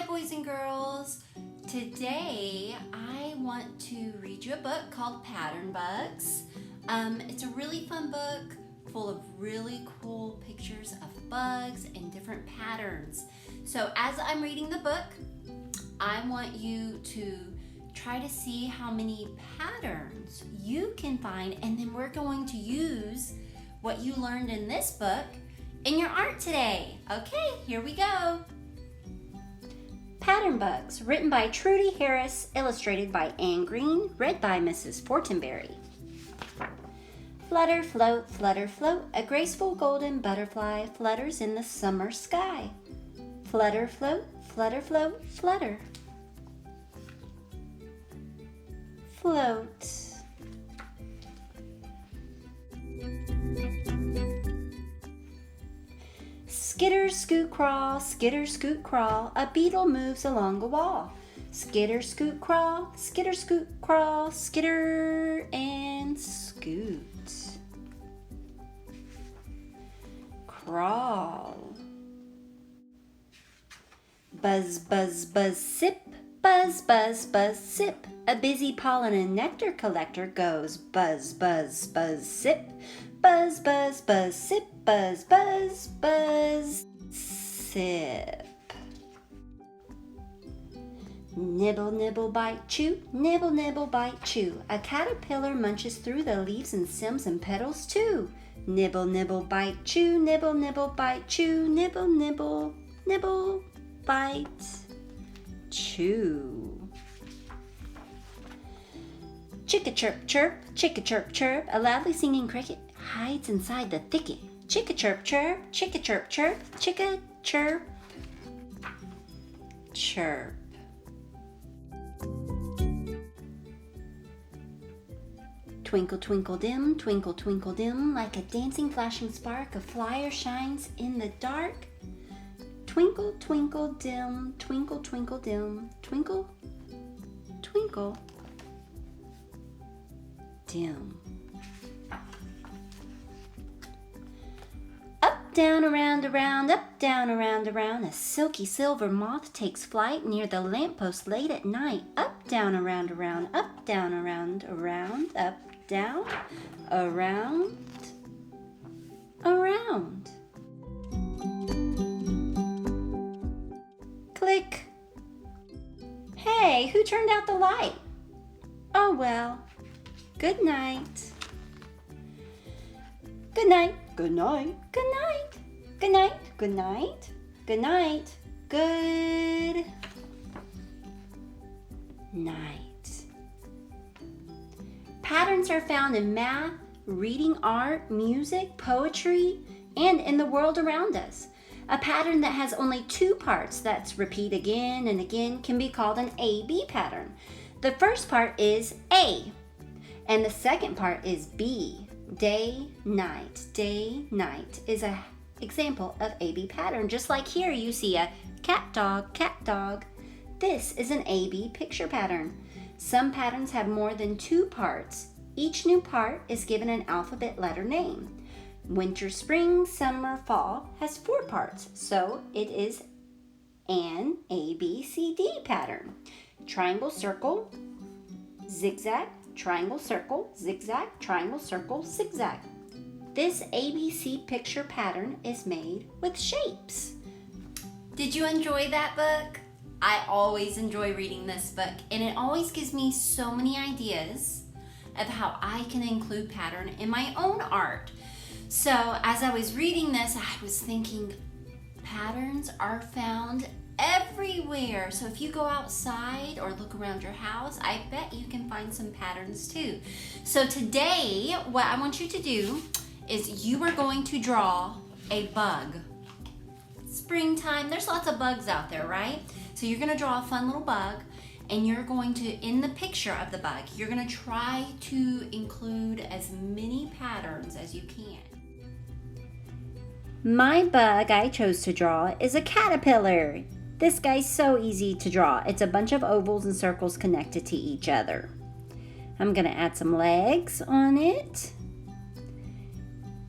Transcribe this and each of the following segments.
Hi boys and girls. Today I want to read you a book called Pattern Bugs. It's a really fun book full of really cool pictures of bugs and different patterns. So as I'm reading the book, I want you to try to see how many patterns you can find, and then we're going to use what you learned in this book in your art today. Okay, here we go. Pattern Bugs, written by Trudy Harris, illustrated by Anne Green, read by Mrs. Fortenberry. Flutter, float, a graceful golden butterfly flutters in the summer sky. Flutter, float, flutter. Float. Skitter, scoot, crawl, a beetle moves along a wall. Skitter, scoot, crawl, skitter and scoot. Crawl. Buzz, sip, buzz, sip. A busy pollen and nectar collector goes buzz, sip. Buzz, sip, buzz, sip. Nibble, bite, chew, bite, chew. A caterpillar munches through the leaves and stems and petals too. Nibble, bite, chew, bite, chew, nibble, bite, chew. Chicka chirp, chirp, a loudly singing cricket hides inside the thicket. Chicka chirp, chicka chirp, chirp. Twinkle, twinkle, dim, like a dancing flashing spark, a flyer shines in the dark. Twinkle, dim, twinkle, dim, twinkle, dim. Up, down, around, up, down, around, a silky silver moth takes flight near the lamppost late at night. Up, down, around, up, down, around, up, down, around. Click. Hey, who turned out the light? Oh well. Good night. Good night. Good night. Good night. Good night. Good night. Good night. Good night. Patterns are found in math, reading, art, music, poetry, and in the world around us. A pattern that has only two parts that's repeat again and again can be called an A-B pattern. The first part is A, and the second part is B. Day, night is an example of A-B pattern. Just like here you see a cat, dog. This is an A-B picture pattern. Some patterns have more than two parts. Each new part is given an alphabet letter name. Winter, spring, summer, fall has four parts, so it is an ABCD pattern. Triangle, circle, zigzag, triangle, circle, zigzag, triangle, circle, zigzag. This ABC picture pattern is made with shapes. Did you enjoy that book? I always enjoy reading this book, and it always gives me so many ideas of how I can include pattern in my own art. So as I was reading this, I was thinking patterns are found everywhere. So if you go outside or look around your house, I bet you can find some patterns too. So today, what I want you to do is you are going to draw a bug. Springtime, there's lots of bugs out there, right? So you're gonna draw a fun little bug, and you're going to, in the picture of the bug, you're gonna try to include as many patterns as you can. My bug I chose to draw is a caterpillar. This guy's so easy to draw. It's a bunch of ovals and circles connected to each other. I'm gonna add some legs on it.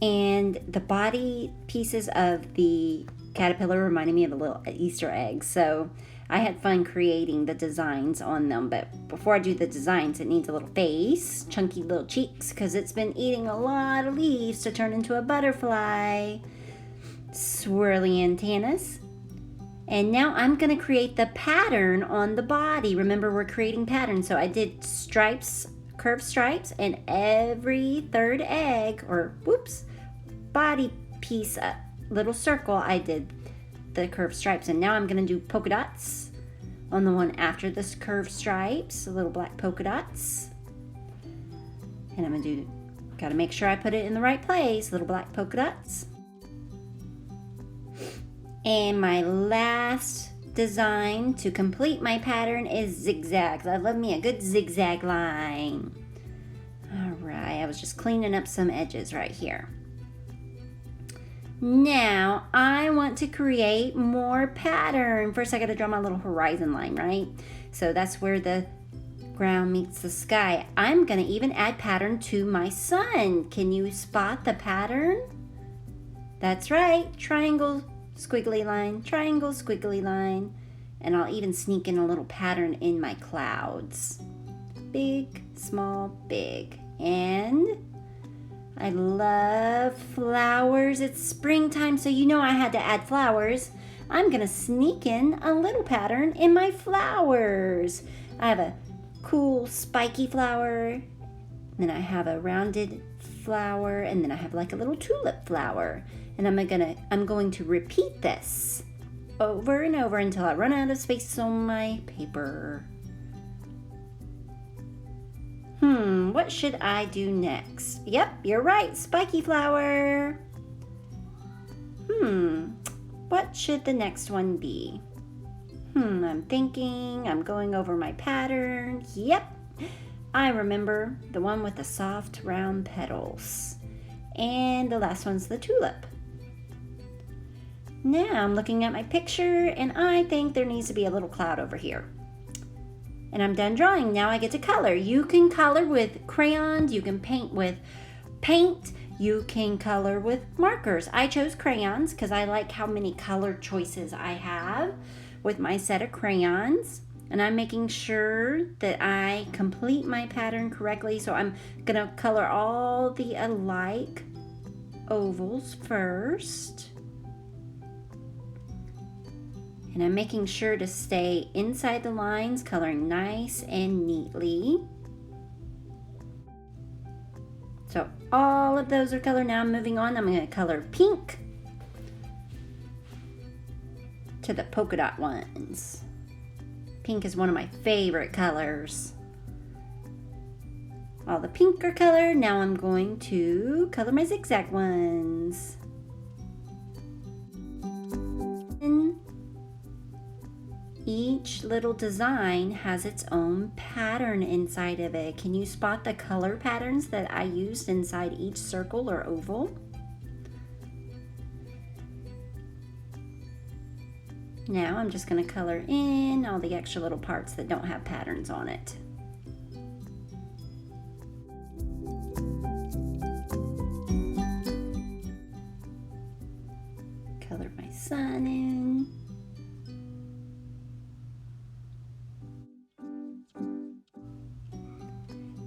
And the body pieces of the caterpillar reminded me of a little Easter egg. So I had fun creating the designs on them. But before I do the designs, it needs a little face, chunky little cheeks, because it's been eating a lot of leaves to turn into a butterfly. Swirly antennas. And now I'm going to create the pattern on the body. Remember, we're creating patterns. So I did stripes, curved stripes, and every third egg, or whoops, body piece, little circle, I did the curved stripes. And now I'm going to do polka dots on the one after this curved stripes, little black polka dots. And I'm going to do, got to make sure I put it in the right place, little black polka dots. And my last design to complete my pattern is zigzags. I love me a good zigzag line. All right, I was just cleaning up some edges right here. Now I want to create more pattern. First I got to draw my little horizon line, right? So that's where the ground meets the sky. I'm going to even add pattern to my sun. Can you spot the pattern? That's right, triangle, squiggly line, triangle, squiggly line. And I'll even sneak in a little pattern in my clouds. Big, small, big. And I love flowers. It's springtime, so you know I had to add flowers. I'm gonna sneak in a little pattern in my flowers. I have a cool spiky flower, then I have a rounded flower, and then I have like a little tulip flower. And I'm going to repeat this over and over until I run out of space on my paper. What should I do next? Yep, you're right, spiky flower. What should the next one be? I'm thinking, I'm going over my pattern. Yep, I remember the one with the soft round petals. And the last one's the tulip. Now I'm looking at my picture and I think there needs to be a little cloud over here. And I'm done drawing. Now I get to color. You can color with crayons. You can paint with paint. You can color with markers. I chose crayons because I like how many color choices I have with my set of crayons. And I'm making sure that I complete my pattern correctly. So I'm gonna color all the alike ovals first. And I'm making sure to stay inside the lines, coloring nice and neatly. So all of those are colored. Now I'm moving on. I'm going to color pink to the polka dot ones. Pink is one of my favorite colors. All the pink are colored. Now I'm going to color my zigzag ones. Each little design has its own pattern inside of it. Can you spot the color patterns that I used inside each circle or oval? Now I'm just going to color in all the extra little parts that don't have patterns on it. Color my sun in.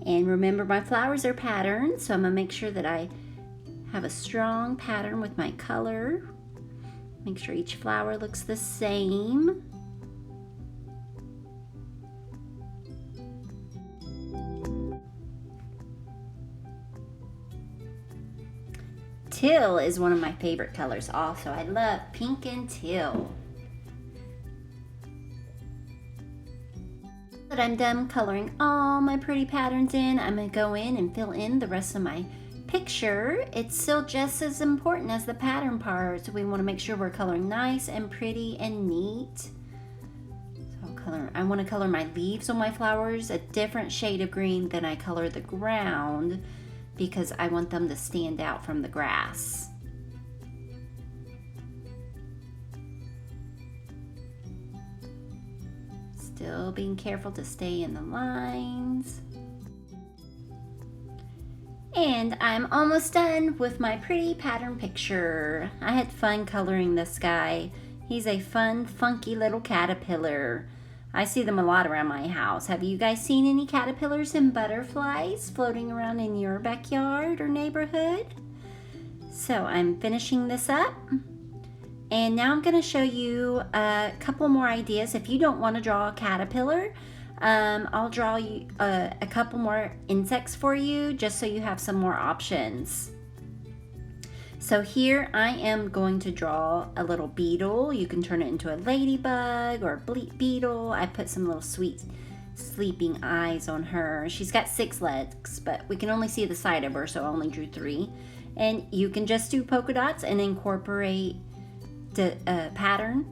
And remember, my flowers are patterned, so I'm going to make sure that I have a strong pattern with my color. Make sure each flower looks the same. Teal is one of my favorite colors also. I love pink and teal. But I'm done coloring all my pretty patterns in. I'm going to go in and fill in the rest of my picture. It's still just as important as the pattern part, so we want to make sure we're coloring nice and pretty and neat. So I want to color my leaves on my flowers a different shade of green than I color the ground because I want them to stand out from the grass. Still being careful to stay in the lines. And I'm almost done with my pretty pattern picture. I had fun coloring this guy. He's a fun, funky little caterpillar. I see them a lot around my house. Have you guys seen any caterpillars and butterflies floating around in your backyard or neighborhood? So I'm finishing this up. And now I'm going to show you a couple more ideas. If you don't want to draw a caterpillar, I'll draw you a couple more insects for you just so you have some more options. So here I am going to draw a little beetle. You can turn it into a ladybug or a beetle. I put some little sweet sleeping eyes on her. She's got 6 legs, but we can only see the side of her, so I only drew 3. And you can just do polka dots and incorporate the pattern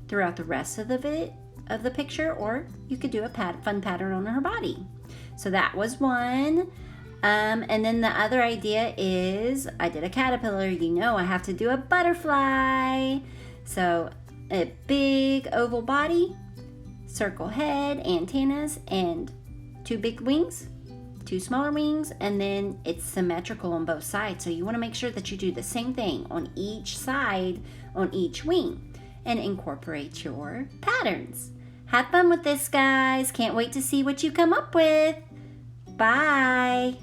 throughout the rest of the picture, or you could do a fun pattern on her body. So that was one. And then the other idea is I did a caterpillar. You know I have to do a butterfly. So a big oval body, circle head, antennas, and 2 big wings, 2 smaller wings, and then it's symmetrical on both sides. So you want to make sure that you do the same thing on each side, on each wing, and incorporate your patterns. Have fun with this, guys. Can't wait to see what you come up with. Bye.